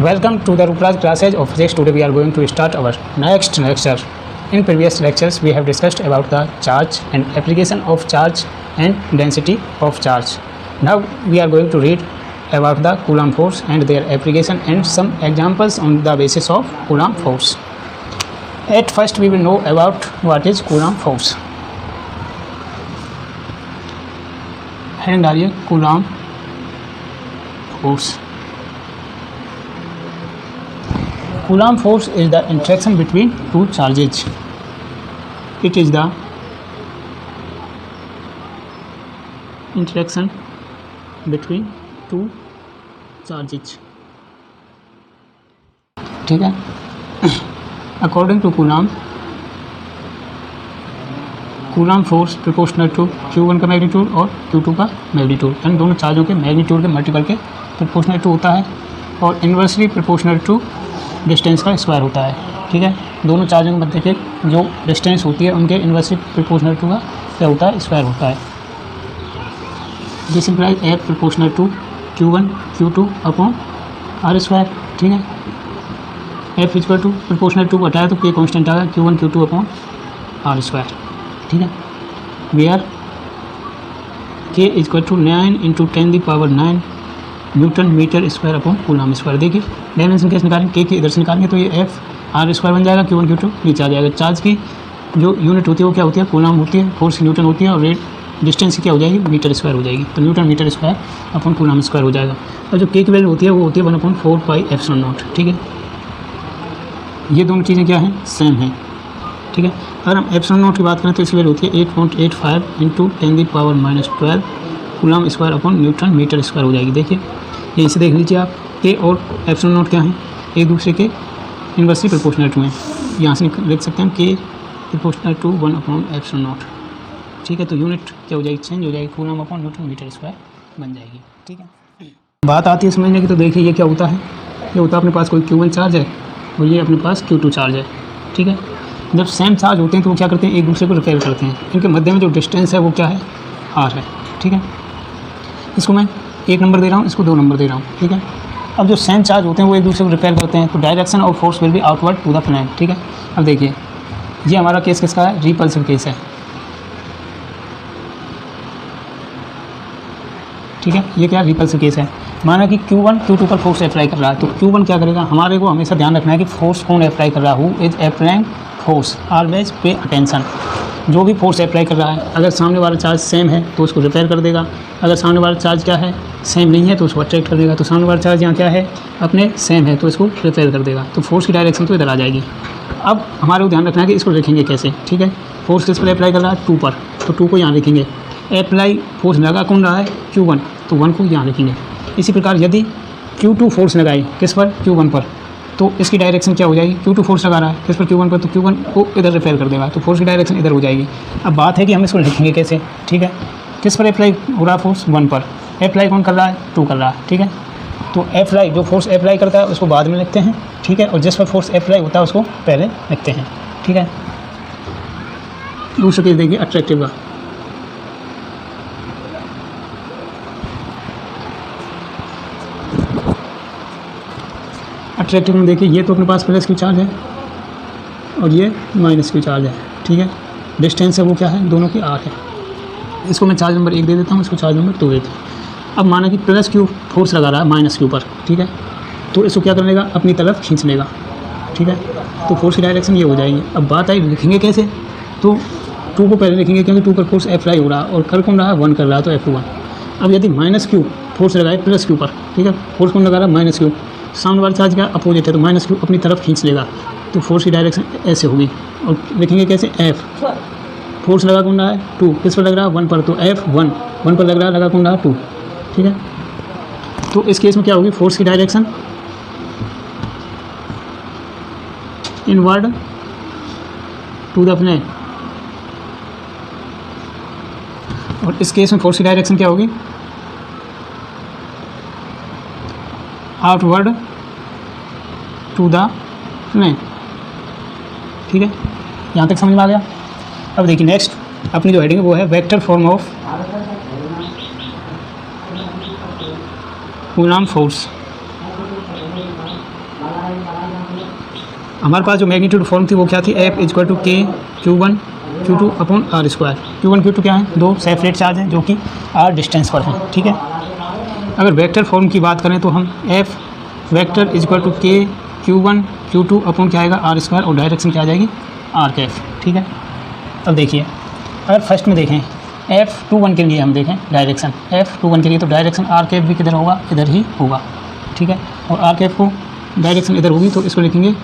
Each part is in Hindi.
Welcome to the Rukraj classes of physics. Today we are going to start our next lecture. In previous lectures we have discussed about the charge and application of charge and density of charge. Now we are going to read about the Coulomb force and their application and some examples on the basis of Coulomb force. At first we will know about what is Coulomb force. Heading डालिए Coulomb force. Coulomb force is the interaction between two charges. It is the interaction between two charges. ठीक है. According to Coulomb force proportional to Q1 का मैग्नीट्यूड और Q2 का मैग्नीट्यूड, यानी दोनों चार्जों के मैग्नीट्यूड के मल्टीपल के प्रोपोर्शनल टू होता है और इन्वर्सली प्रोपोर्शनल टू डिस्टेंस का स्क्वायर होता है. ठीक है. दोनों चार्जों के मध्य के जो डिस्टेंस होती है उनके इन्वर्सली प्रोपोर्शनल टू का क्या होता है, स्क्वायर होता है. This implies F proportional to Q1 Q2 upon R square. ठीक है. F equal to proportional to बताया तो K कॉन्स्टेंट आएगा Q1 Q2 upon R square. ठीक है. Where K equal to 9 into 10⁹ newton metre square upon coulomb square. देखिए डायमेंशन कैसे निकालेंगे, के की इधर से निकालेंगे तो ये F R स्क्वायर बन जाएगा, Q1 Q2 नीचे आ जाएगा. चार्ज की जो यूनिट होती है वो क्या होती है, कूलम होती है, फोर्स न्यूटन होती है और रेट डिस्टेंस की क्या हो जाएगी, मीटर स्क्वायर हो जाएगी. तो newton metre square upon coulomb square हो जाएगा. और जो के की वैल्यू होती है वो होती है 1/4πε0. ठीक है. ये दोनों चीज़ें क्या हैं, सेम हैं. ठीक है. अगर हम ε0 की बात करें तो इसकी वैल्यू होती है 8.85 into 10⁻12 coulomb square upon newton metre square हो जाएगी. देखिए यहीं से देख लीजिए आप, के और ε0 क्या हैं, एक दूसरे के इन्वर्सली प्रोपोर्शनल टू हैं. यहाँ से लिख सकते हैं के प्रोपोर्शनल टू 1/ε0. ठीक है. तो यूनिट क्या हो जाएगी, चेंज हो जाएगी, coulomb upon newton metre square बन जाएगी. ठीक है. बात आती है समझने की. तो देखिए ये क्या होता है, ये होता है अपने पास कोई Q1 चार्ज है और ये अपने पास Q2 चार्ज है. ठीक है. जब सेम चार्ज होते हैं तो वो क्या करते हैं, एक दूसरे को रिपेल करते हैं. इनके मध्य में जो डिस्टेंस है वो क्या है, R है. ठीक है. इसको मैं 1 नंबर दे रहा हूँ, इसको 2 नंबर दे रहा हूँ. ठीक है. अब जो सेम चार्ज होते हैं वो एक दूसरे को रिपेल करते हैं तो direction of force will be outward to the plane. ठीक है. अब देखिए ये हमारा केस किसका है, रिपल्सिव केस है. ठीक है. ये क्या रिपल्सिव केस है. माना कि Q1 Q2 पर फोर्स अप्लाई कर रहा है तो Q1 क्या करेगा, हमारे को हमेशा ध्यान रखना है कि फोर्स कौन अप्लाई कर रहा है, who is applying force. Always pay attention. जो भी फोर्स अप्लाई कर रहा है, अगर सामने वाला चार्ज सेम है तो उसको रिपेयर कर देगा, अगर सामने वाला चार्ज क्या है, सेम नहीं है तो उसको अट्रैक्ट कर देगा. तो सामने वाला चार्ज यहाँ क्या है, अपने सेम है तो इसको रिपेयर कर देगा. तो फोर्स की डायरेक्शन तो इधर आ जाएगी. अब हमारे को ध्यान रखना है कि इसको लिखेंगे कैसे. ठीक है. फोर्स किस पर अप्लाई कर रहा है, 2 पर, तो 2 को यहाँ लिखेंगे. अप्लाई फोर्स लगा कौन रहा है, Q1, तो 1 को यहाँ लिखेंगे. इसी प्रकार यदि Q2 फोर्स लगाए किस पर, Q1 पर, तो इसकी डायरेक्शन क्या हो जाएगी, Q2 फोर्स लगा रहा है किस पर, Q1 पर, तो Q1 को इधर रिपेयर कर देगा. तो फोर्स की डायरेक्शन इधर हो जाएगी. अब बात है कि हम इसको लिखेंगे कैसे. ठीक है. किस पर अप्लाई हो रहा है फोर्स, 1 पर. अप्लाई कौन कर रहा है, 2 कर रहा है. ठीक है. तो अप्लाई जो फोर्स अप्लाई करता है उसको बाद में लिखते हैं. ठीक है. और जिस पर फोर्स अप्लाई होता है उसको पहले लिखते हैं. ठीक है. दूसरा केस देखिए अट्रैक्टिव का. अट्रैक्टिव में देखिए ये तो अपने पास प्लस की चार्ज है और ये माइनस की चार्ज है. ठीक है. डिस्टेंस है वो क्या है, दोनों की R है. इसको मैं चार्ज नंबर 1 दे देता हूँ, इसको चार्ज नंबर 2 देता हूँ. अब माना कि प्लस Q फोर्स लगा रहा है माइनस Q पर. ठीक है. तो इसको क्या कर लेगा, अपनी तरफ खींच लेगा. ठीक है. तो फोर्स की डायरेक्शन ये हो जाएगी. अब बात आई लिखेंगे कैसे, तो 2 को पहले लिखेंगे क्योंकि 2 पर फोर्स अप्लाई हो रहा है और कर कौन रहा है, 1 कर रहा है तो F1. अब यदि माइनस Q फोर्स लगाए प्लस Q पर. ठीक है. फोर्स कौन लगा रहा है, माइनस Q. सामने वाला चार्ज का अपोजिट है तो माइनस Q अपनी तरफ खींच लेगा. तो फोर्स की डायरेक्शन ऐसे होगी. और लिखेंगे कैसे, F फोर्स लगा कौन रहा है, 2, किस पर लग रहा है, 1 पर, तो F1 1 पर लग रहा है, लगा कौन रहा है, 2. ठीक है. तो इस केस में क्या होगी, फोर्स की direction inward to the plane. और इस केस में फोर्स की डायरेक्शन क्या होगी, आउटवर्ड टू द प्लेन. ठीक है. यहाँ तक समझ में आ गया. अब देखिए नेक्स्ट अपनी जो हेडिंग है वो है vector form of coulomb force. हमारे पास जो मैग्नीट्यूड फॉर्म थी वो क्या थी, F equal to K Q1 Q2 upon are square. Q1 Q2 क्या है, दो सेपरेट चार्ज हैं जो कि आर डिस्टेंस पर हैं, ठीक है। अगर वेक्टर फॉर्म की बात करें तो हम F vector equal to K Q1 Q2 upon क्या आएगा, आर स्क्वायर, और डायरेक्शन क्या आ जाएगी, आर कैफ, ठीक है। अब देखिए, अगर फर्स्ट में देखें F21 के लिए हम देखें डायरेक्शन, F21 के लिए तो डायरेक्शन आर कैफ भी किधर होगा, इधर ही होगा, ठीक है। और आर कैफ को डायरेक्शन इधर होगी तो इसको लिखेंगे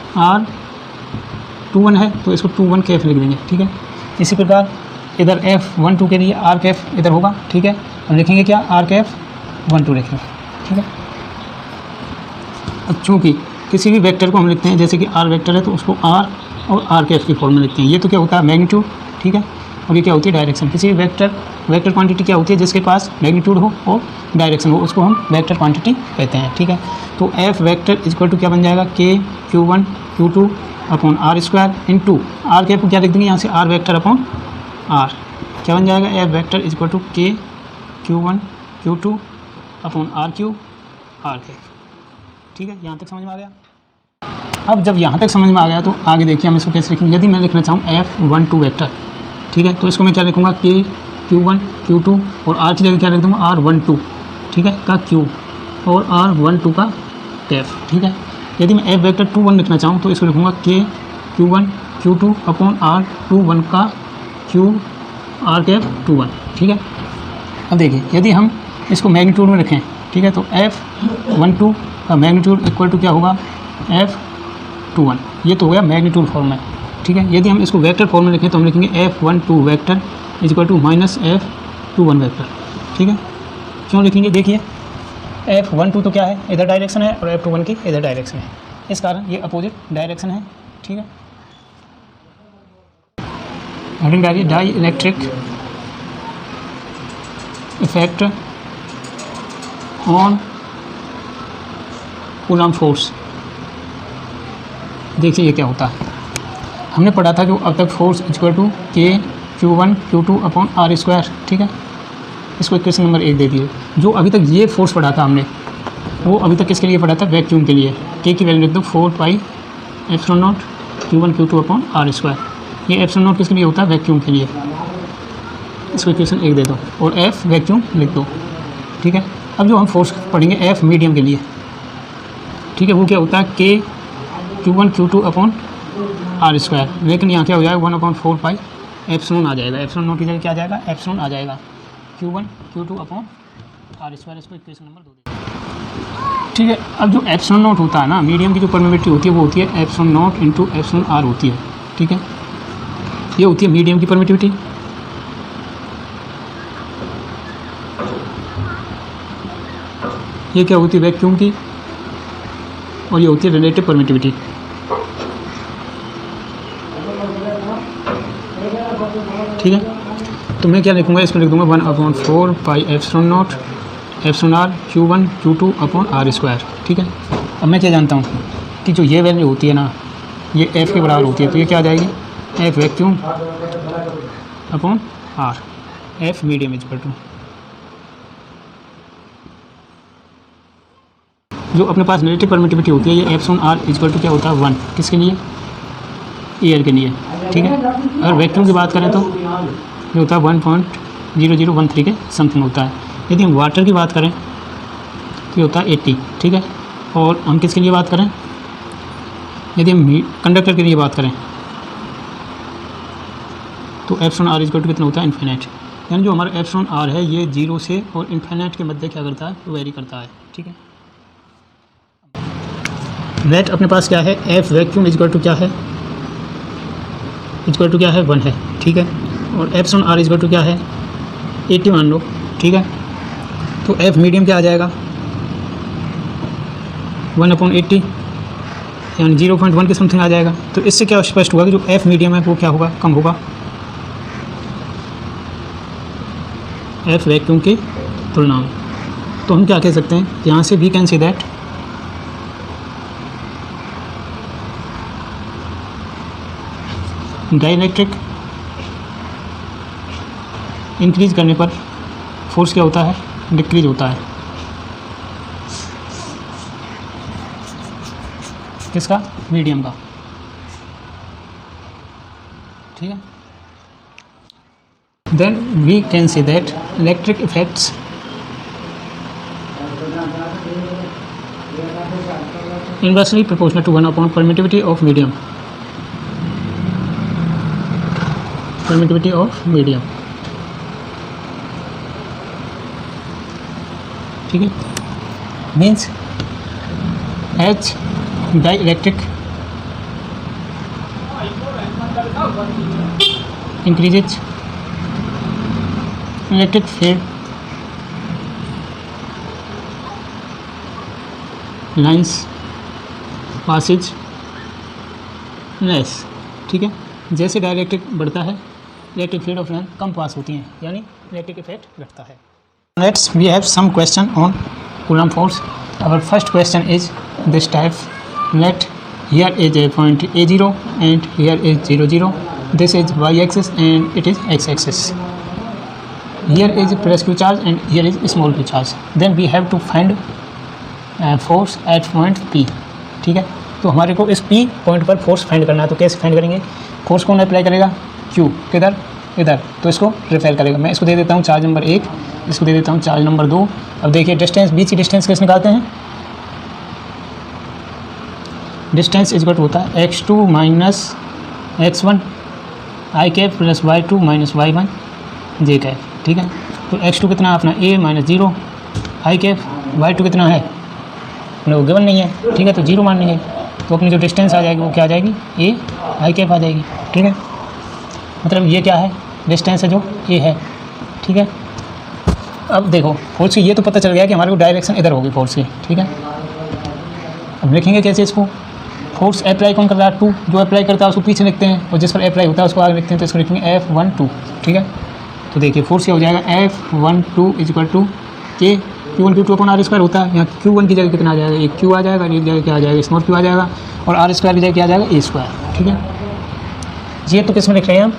R21 है तो इसको 21 कैफ लिख देंगे, ठीक है। इसी प्रकार इधर F12 के लिए आर कैफ इधर होगा, ठीक है। हम लिखेंगे क्या, आर कैफ 12 लिखेंगे, ठीक है। अब चूँकि किसी भी वेक्टर को हम लिखते हैं, जैसे कि आर वेक्टर है तो उसको आर और आर कैफ की फॉर्म में लिखते हैं। ये तो क्या होता है, मैग्नीट्यूड, ठीक है। और ये क्या होती है, डायरेक्शन। किसी भी वेक्टर क्वांटिटी क्या होती है, जिसके पास मैग्नीट्यूड हो और डायरेक्शन हो, उसको हम वेक्टर क्वांटिटी कहते हैं, ठीक है। तो एफ वेक्टर इक्वल टू क्या बन जाएगा, K Q1 Q2 upon are square into r cap को क्या लिख देंगे यहाँ से, आर वेक्टर अपॉन आर, क्या बन जाएगा, F vector equal to K Q1 Q2 upon r q r cap, ठीक है। यहाँ तक समझ में आ गया। अब जब यहाँ तक समझ में आ गया तो आगे देखिए हम इसको कैसे लिखेंगे। यदि मैं लिखना चाहूँ F12 वेक्टर, ठीक है, तो इसको मैं क्या लिखूँगा, के Q1 Q2 और आर की जगह क्या लिख दूँगा, R12, ठीक है, का Q और R12 का कैफ, ठीक है। यदि मैं F वेक्टर 21 लिखना चाहूँ तो इसको लिखूँगा के Q1 Q2 अपॉन R21 का Q आर कैफ 21, ठीक है। अब देखिए, यदि हम इसको मैग्नीट्यूड में रखें, ठीक है, तो F12 का मैग्नीट्यूड इक्वल टू क्या होगा, F21, ये तो हो गया मैग्नीट्यूड फॉर्म में, ठीक है। यदि हम इसको वेक्टर फॉर्म में लिखें तो हम लिखेंगे F12 vector equal to minus F21 vector, ठीक है। क्यों लिखेंगे, देखिए F12 तो क्या है, इधर डायरेक्शन है, और F21 की इधर डायरेक्शन है, इस कारण ये अपोजिट डायरेक्शन है, ठीक है। हेडिंग डालिए, dielectric effect on coulomb force. देखिए ये क्या होता है, हमने पढ़ा था कि अब तक force equal to K Q1 Q2 upon are square, ठीक है। इसको इक्वेशन नंबर 1 दे दिए। जो अभी तक ये फोर्स पढ़ा था हमने, वो अभी तक किसके लिए पढ़ा था, वैक्यूम के लिए। के की वैल्यू लिख दो 4 pi epsilon naught Q1 Q2 upon are square. ये एप्सिलॉन नॉट किसके लिए होता है, वैक्यूम के लिए। इसको इक्वेशन 1 दे दो और एफ वैक्यूम लिख दो, ठीक है। अब जो हम फोर्स पढ़ेंगे एफ मीडियम के लिए, ठीक है, वो क्या होता है, के Q1 Q2 upon are square. लेकिन यहाँ क्या हो जाएगा, 1/4 पाई एप्सिलॉन आ जाएगा। एप्सिलॉन नॉट की जगह क्या आ जाएगा, एप्सिलॉन आ जाएगा Q1 Q2 upon are square. इसको इक्वेशन नंबर 2 दे, ठीक है। अब जो एप्सिलॉन नॉट होता है ना, मीडियम की जो परमिटिविटी होती है वो होती है epsilon naught into epsilon r होती है, ठीक है। ये होती है मीडियम की परमिटिविटी। ये क्या होती है, वैक्यूम की, और ये होती है रिलेटिव परमिटिविटी। ठीक है, तो मैं क्या लिखूँगा, इसमें लिख दूँगा 1/4 pi epsilon naught epsilon r Q1 Q2 upon are square, ठीक है। अब मैं क्या जानता हूँ कि जो ये वैल्यू होती है ना, ये एफ़ के बराबर होती है, तो ये क्या आ जाएगी, F vacuum upon r, F medium equal to, जो अपने पास रिलेटिव परमिटिविटी होती है, ये एप्सिलॉन आर इक्वल टू क्या होता है, 1, किसके लिए, एयर के लिए, ठीक है। अगर वैक्यूम की बात करें तो ये होता है 1.0013 के समथिंग होता है। यदि हम वाटर की बात करें तो ये होता है 80, ठीक है। और हम किसके लिए बात करें, यदि हम कंडक्टर के लिए बात करें तो एप्सिलॉन आर इक्वल टू कितना होता है, इन्फिनिट। यानी जो हमारा एप्सिलॉन आर है ये 0 से और इन्फिनिट के मध्य क्या करता है, वेरी करता है, ठीक है। नेट अपने पास क्या है, एफ वैक्यूम इक्वल टू क्या है, इक्वल टू क्या है, 1 है, ठीक है। और एप्सिलॉन आर इक्वल टू क्या है, 80 मान लो, ठीक है। तो एफ मीडियम क्या आ जाएगा, 1/80, यानी 0.1 के समथिंग आ जाएगा। तो इससे क्या स्पष्ट हुआ कि जो एफ मीडियम है वो क्या होगा, कम होगा एफ वैक्यूम की तुलना में। तो हम क्या कह सकते हैं, यहाँ से we can see that dielectric increase करने पर फोर्स क्या होता है, डिक्रीज होता है। किसका, मीडियम का, ठीक है। Then we can see that electric effects inversely proportional to 1 upon permittivity of medium, permittivity of medium, ठीक है। Means H dielectric increases electric field lines passage less, ठीक है। जैसे डायइलेक्ट्रिक बढ़ता है इलेक्ट्रिक फील्ड ऑफ लाइन कम पास होती हैं, यानी इलेक्ट्रिक इफेक्ट घटता है। Next we have some question on coulomb force. Our first question is this type, let here is a point A0 and here is 0 0, this is y axis and it is x axis, here is plus q charge and here is small q charge, then we have to find force at point P, ठीक है। तो हमारे को इस P पॉइंट पर फोर्स फाइंड करना है, तो कैसे फाइंड करेंगे, फोर्स कौन अप्लाई करेगा, Q, किधर, इधर, तो इसको रिपेल करेगा। मैं इसको दे देता हूँ चार्ज नंबर 1, इसको दे देता हूँ चार्ज नंबर 2। अब देखिए डिस्टेंस, बीच की डिस्टेंस कैसे निकालते हैं, डिस्टेंस इज इक्वल होता है x2 minus x1 I cap plus y2 minus y1 J cap, ठीक है। तो x2 कितना अपना a minus 0 I cap, y2 कितना है अपने को गिवन नहीं है, ठीक है, तो 0 मान लेंगे। तो अपनी जो डिस्टेंस आ जाएगी वो क्या आ जाएगी, a आई कैप आ जाएगी, ठीक है। मतलब ये क्या है, डिस्टेंस है जो a है, ठीक है। अब देखो फोर्स की ये तो पता चल गया कि हमारे को डायरेक्शन इधर होगी फोर्स की, ठीक है। अब लिखेंगे कैसे इसको, फोर्स अप्लाई कौन कर रहा है, 2, जो अप्लाई करता है उसको पीछे लिखते हैं और जिस पर अप्लाई होता है उसको आगे लिखते हैं, तो इसको लिखेंगे F12, ठीक है। तो देखिए फोर्स क्या हो जाएगा, F12 is equal to K Q1 Q2 upon R square होता है। यहाँ Q1 की जगह कितना आ जाएगा, एक Q आ जाएगा, एक जगह क्या आ जाएगा, स्मॉल Q आ जाएगा, और R स्क्वायर की जगह क्या आ जाएगा, A स्क्वायर, ठीक है। ये तो किस में लिख रहे हैं हम,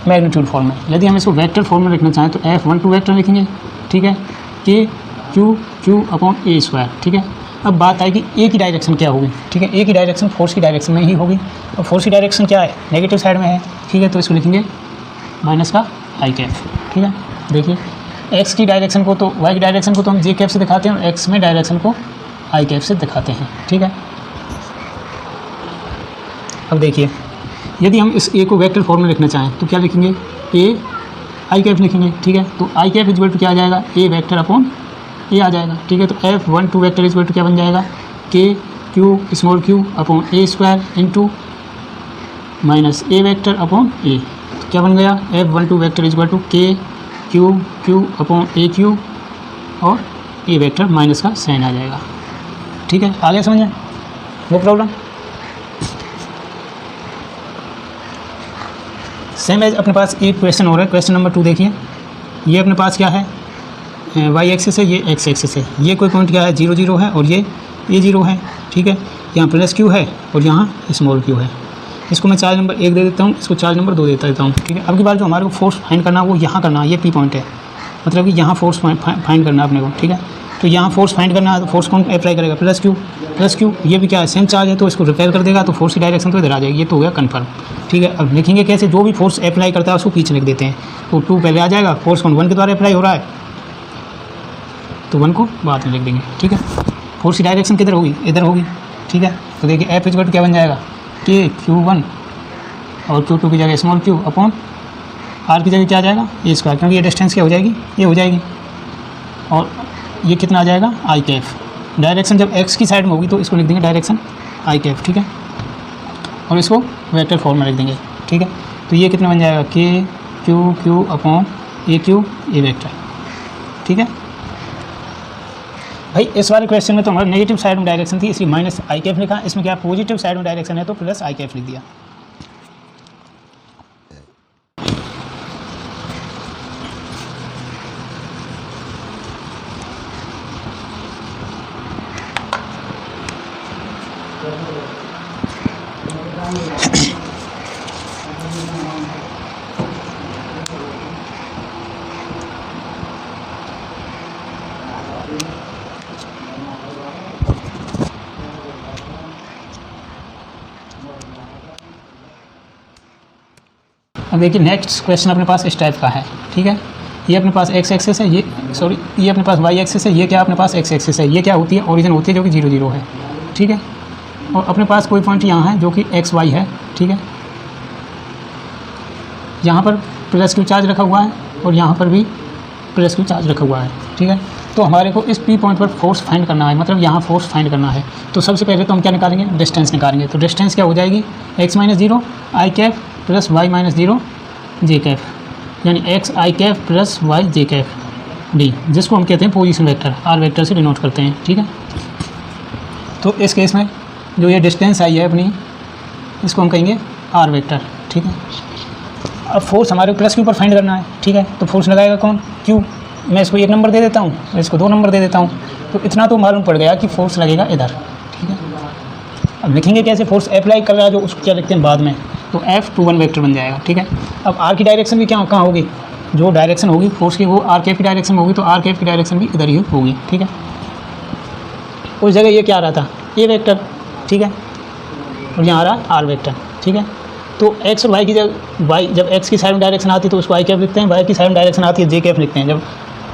मैग्नीट्यूड फॉर्म में। यदि हम इसको वेक्टर फॉर्म में लिखना चाहें तो F12 वेक्टर लिखेंगे, ठीक है, के Q अपॉन A स्क्वायर, ठीक है। अब बात आएगी ए की डायरेक्शन क्या होगी, ठीक है। ए की डायरेक्शन फोर्स की डायरेक्शन में ही होगी, और फोर्स की डायरेक्शन क्या है, नेगेटिव साइड में है, ठीक है। तो इसको लिखेंगे माइनस का आई कैप, ठीक है। देखिए एक्स की डायरेक्शन को, तो वाई की डायरेक्शन को तो हम जे कैप से दिखाते हैं और एक्स में डायरेक्शन को आई कैप से दिखाते हैं, ठीक है। अब देखिए यदि हम इस ए को वेक्टर फॉर्म में लिखना चाहें तो क्या लिखेंगे, ए आई कैप लिखेंगे, ठीक है। तो आई कैप इक्वल टू क्या आ जाएगा, ए वेक्टर अपॉन ए आ जाएगा, ठीक है। तो F12 वेक्टर इक्वल टू क्या बन जाएगा, के क्यू स्मॉल क्यू अपॉन ए स्क्वायर इंटू माइनस ए वेक्टर अपॉन ए, तो क्या बन गया, F12 वेक्टर इक्वल टू के क्यू अपॉन ए क्यू और ए वेक्टर माइनस का साइन आ जाएगा, ठीक है। आगे समझ में, नो प्रॉब्लम। सेम एज अपने पास एक क्वेश्चन हो रहा है, क्वेश्चन नंबर 2 देखिए। ये अपने पास क्या है, वाई एक्सिस है, ये एक्स एक्सिस है, ये कोई पॉइंट क्या है 0 0 है और ये A0 है, ठीक है। यहाँ प्लस Q है और यहाँ स्मॉल q है। इसको मैं चार्ज नंबर 1 दे देता हूँ, इसको चार्ज नंबर 2 देता हूँ, ठीक है। अब की बार जो हमारे को फोर्स फाइंड करना है वो यहाँ करना है, ये P पॉइंट है, मतलब कि यहाँ फोर्स फाइंड करना है अपने को, ठीक है। तो यहाँ फोर्स फाइंड करना है तो फोर्स कौन अप्लाई करेगा, प्लस Q, ये भी क्या है सेम चार्ज है, तो इसको रिपेल कर देगा, तो फोर्स की डायरेक्शन तो इधर आ जाएगी, ये तो हो गया कन्फर्म, ठीक है। अब लिखेंगे कैसे, जो भी फोर्स अप्लाई करता है उसको पीछे लिख देते हैं, तो 2 पहले आ जाएगा, फोर्स कौन 1 के द्वारा अप्लाई हो रहा है तो 1 को बाद में लिख देंगे, ठीक है। फोर्स की डायरेक्शन किधर होगी, इधर होगी, ठीक है। तो देखिए F इक्वल टू क्या बन जाएगा, के Q1 और Q2 की जगह स्मॉल q अपॉन R की जगह क्या आ जाएगा, ए स्क्वायर, क्योंकि ये डिस्टेंस क्या हो जाएगी, ये हो जाएगी, और ये कितना आ जाएगा आई कैप। डायरेक्शन जब x की साइड में होगी तो इसको लिख देंगे डायरेक्शन आई कैप, ठीक है, और इसको वेक्टर फॉर्म में लिख देंगे, ठीक है। तो ये कितना बन जाएगा, के Q upon A Q A vector, ठीक है। भाई इस वाले क्वेश्चन में तो हमारा नेगेटिव साइड में डायरेक्शन थी, इसलिए माइनस आई कैप लिखा, इसमें क्या पॉजिटिव साइड में डायरेक्शन है तो प्लस आई कैप लिख दिया। अब देखिए नेक्स्ट क्वेश्चन अपने पास इस टाइप का है, ठीक है। ये अपने पास एक्स एक्सिस है, ये अपने पास वाई एक्सिस है, ये क्या अपने पास एक्स एक्सिस है। ये क्या होती है, ओरिजिन होती है जो कि 0 0 है, ठीक है। और अपने पास कोई पॉइंट यहाँ है जो कि एक्स वाई है, ठीक है। यहाँ पर प्लस क्यू चार्ज रखा हुआ है और यहाँ पर भी प्लस क्यू चार्ज रखा हुआ है, ठीक है। तो हमारे को इस पी पॉइंट पर फोर्स फाइंड करना है, मतलब यहाँ फोर्स फाइंड करना है। तो सबसे पहले तो हम क्या निकालेंगे, डिस्टेंस निकालेंगे। तो डिस्टेंस क्या हो जाएगी, x - 0 आई कैप प्लस y - 0 जे कैप, यानी x आई कैप प्लस y जे कैप डी, जिसको हम कहते हैं पोजीशन वेक्टर, r वेक्टर से डिनोट करते हैं, ठीक है। तो इस केस में जो ये डिस्टेंस आई है अपनी, इसको हम कहेंगे r वेक्टर, ठीक है। अब फोर्स हमारे प्लस क्यू पर फाइंड करना है, ठीक है। तो फोर्स लगाएगा कौन, क्यू। मैं इसको 1 नंबर दे देता हूँ, इसको 2 नंबर दे देता हूँ। तो इतना तो मालूम पड़ गया कि फोर्स लगेगा इधर, ठीक है। अब लिखेंगे कैसे, फोर्स अप्लाई कर रहा है जो, उसको क्या लिखते हैं बाद में। तो F21 वेक्टर बन जाएगा, ठीक है। अब आर की डायरेक्शन भी क्या कहाँ होगी, जो डायरेक्शन होगी फोर्स की वो आर कैप की डायरेक्शन में होगी, तो आर कैप की डायरेक्शन भी इधर ही होगी, ठीक है। उस जगह ये क्या आ रहा था, ए वेक्टर, ठीक है। और यहाँ आ रहा आर वेक्टर, ठीक है। तो एक्स और वाई की जब जब एक्स की साइड में डायरेक्शन आती है तो उसको आई कैप लिखते हैं, वाई की साइड में डायरेक्शन आती है जे कैप लिखते हैं, जब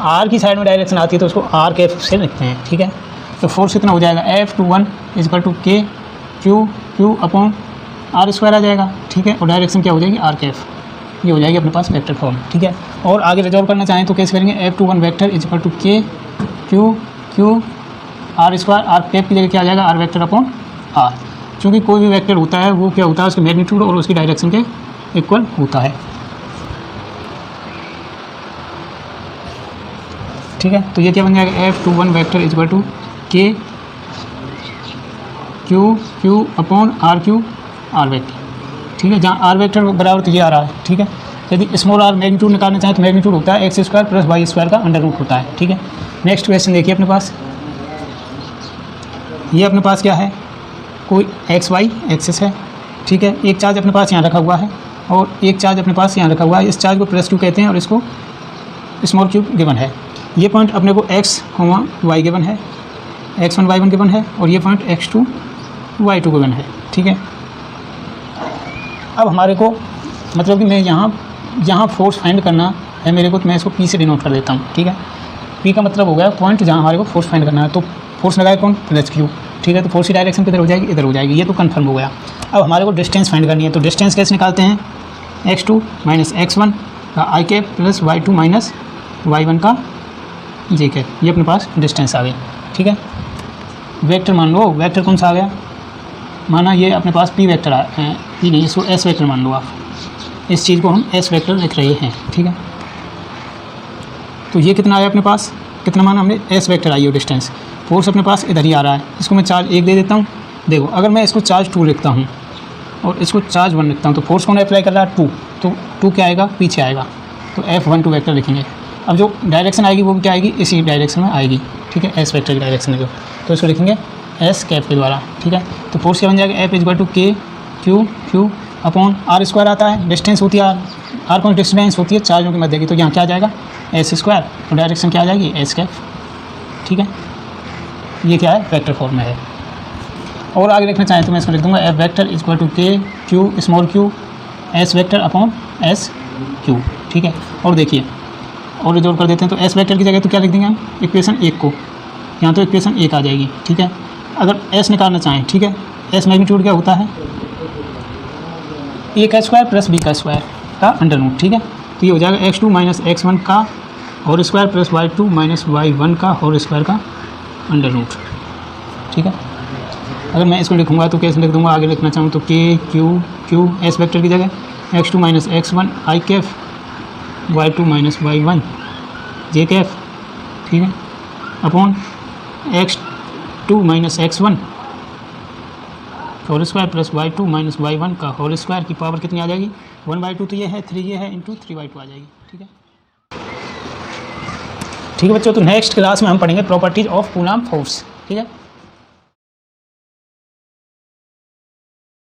आर की साइड में डायरेक्शन आती है तो उसको आर कैप से लिखते हैं, ठीक है। तो फोर्स कितना हो जाएगा, F21 = K Q upon are square आ जाएगा, ठीक है। और डायरेक्शन क्या हो जाएगी, आर कैप, ये हो जाएगी अपने पास वेक्टर फॉर्म, ठीक है। और आगे रिजॉल्व करना चाहें तो कैसे करेंगे, F21 vector = K Q r square, r cap की जगह क्या आ जाएगा, आर वेक्टर अपॉन आर। क्योंकि कोई भी वेक्टर होता है वो क्या होता है, उसके मैग्नीट्यूड और उसकी डायरेक्शन के इक्वल होता है, ठीक है। तो ये क्या बन जाएगा, F21 वेक्टर = K Q अपॉन RQ आर वेक्टर, ठीक है। जहाँ आर वेक्टर बराबर तो ये आ रहा है, ठीक है। यदि स्मॉल आर मैग्नीट्यूड निकालना चाहें तो मैग्नीट्यूड होता है x² + y² का अंडर रूट होता है, ठीक है। नेक्स्ट क्वेश्चन देखिए अपने पास, ये अपने पास क्या है, कोई एक्स वाई एक्सिस है, ठीक है। एक चार्ज अपने पास यहाँ रखा हुआ है और एक चार्ज अपने पास यहाँ रखा हुआ है। इस चार्ज को प्लस क्यू कहते हैं और इसको स्मॉल क्यू गिवन है। ये पॉइंट अपने को x, y गिवन है, x1 y1 गिवन है, और ये पॉइंट x2 y2 गिवन है, ठीक है। अब हमारे को मतलब कि मैं यहाँ फोर्स फाइंड करना है मेरे को, तो मैं इसको P से डिनोट कर देता हूँ, ठीक है। P का मतलब हो गया पॉइंट जहाँ हमारे को फोर्स फाइंड करना है। तो फोर्स लगाए कौन, प्लस क्यू, ठीक है। तो फोर्स की डायरेक्शन किधर हो जाएगी, इधर हो जाएगी, ये तो कंफर्म हो गया। अब हमारे को डिस्टेंस फाइंड करनी है। तो डिस्टेंस कैसे निकालते हैं, x2 - x1 का आई कैप प्लस y2 - y1 का जे कैप, ये अपने पास डिस्टेंस आ गई, ठीक है। वेक्टर मान लो, वेक्टर कौन सा आ गया, माना ये अपने पास P वेक्टर P नहीं, इसको S वेक्टर मान लो आप, इस चीज़ को हम S वेक्टर लिख रहे हैं, ठीक है। तो ये कितना आया अपने पास, कितना माना हमने, S वेक्टर आई हो डिस्टेंस। फोर्स अपने पास इधर ही आ रहा है, इसको मैं चार्ज 1 दे देता हूँ। देखो अगर मैं इसको चार्ज 2 लिखता हूँ और इसको चार्ज 1 लिखता हूँ तो फोर्स कौन अप्लाई कर रहा है, 2। तो 2 क्या आएगा, पीछे आएगा, तो F12 वेक्टर लिखेंगे। अब जो डायरेक्शन आएगी वो क्या आएगी, इसी डायरेक्शन में आएगी, ठीक है, S वेक्टर की डायरेक्शन में जो, तो इसको लिखेंगे S कैप के द्वारा, ठीक है। तो फोर्स क्या बन जाएगा, F = K Q upon R² आता है, डिस्टेंस होती है R कौन डिस्टेंस होती है चार्जों के मध्य की, तो यहाँ क्या आ जाएगा S², तो डायरेक्शन क्या आ जाएगी S कैप, ठीक है। ये क्या है, वेक्टर फॉर्म में है। और आगे लिखना चाहें तो मैं इसको लिख दूंगा F vector = K Q small q S vector upon S Q, ठीक है। और देखिए और जोड़ कर देते हैं, तो S वेक्टर की जगह तो क्या लिख देंगे हम, इक्वेशन 1 को, यहाँ तो इक्वेशन 1 आ जाएगी, ठीक है। अगर S निकालना चाहें, ठीक है, S मैग्नीट्यूड क्या होता है, A² + B² का अंडर रूट, ठीक है। तो ये हो जाएगा x2 - x1 का whole square plus y2 - y1 का होल स्क्वायर का अंडर रूट, ठीक है। अगर मैं इसको लिखूंगा तो कैसे लिख दूंगा, आगे लिखना चाहूँ तो K Q S वेक्टर की जगह x2 - x1 I cap y2 - y1 J cap, ठीक है, upon x2 - x1 whole square plus y2 - y1 का होल स्क्वायर की पावर कितनी आ जाएगी, 1/2 तो ये है, 3 ये है, इंटू 3/2 आ जाएगी, ठीक है। ठीक है बच्चों, तो नेक्स्ट क्लास में हम पढ़ेंगे प्रॉपर्टीज ऑफ कूलम्ब फोर्स, ठीक है।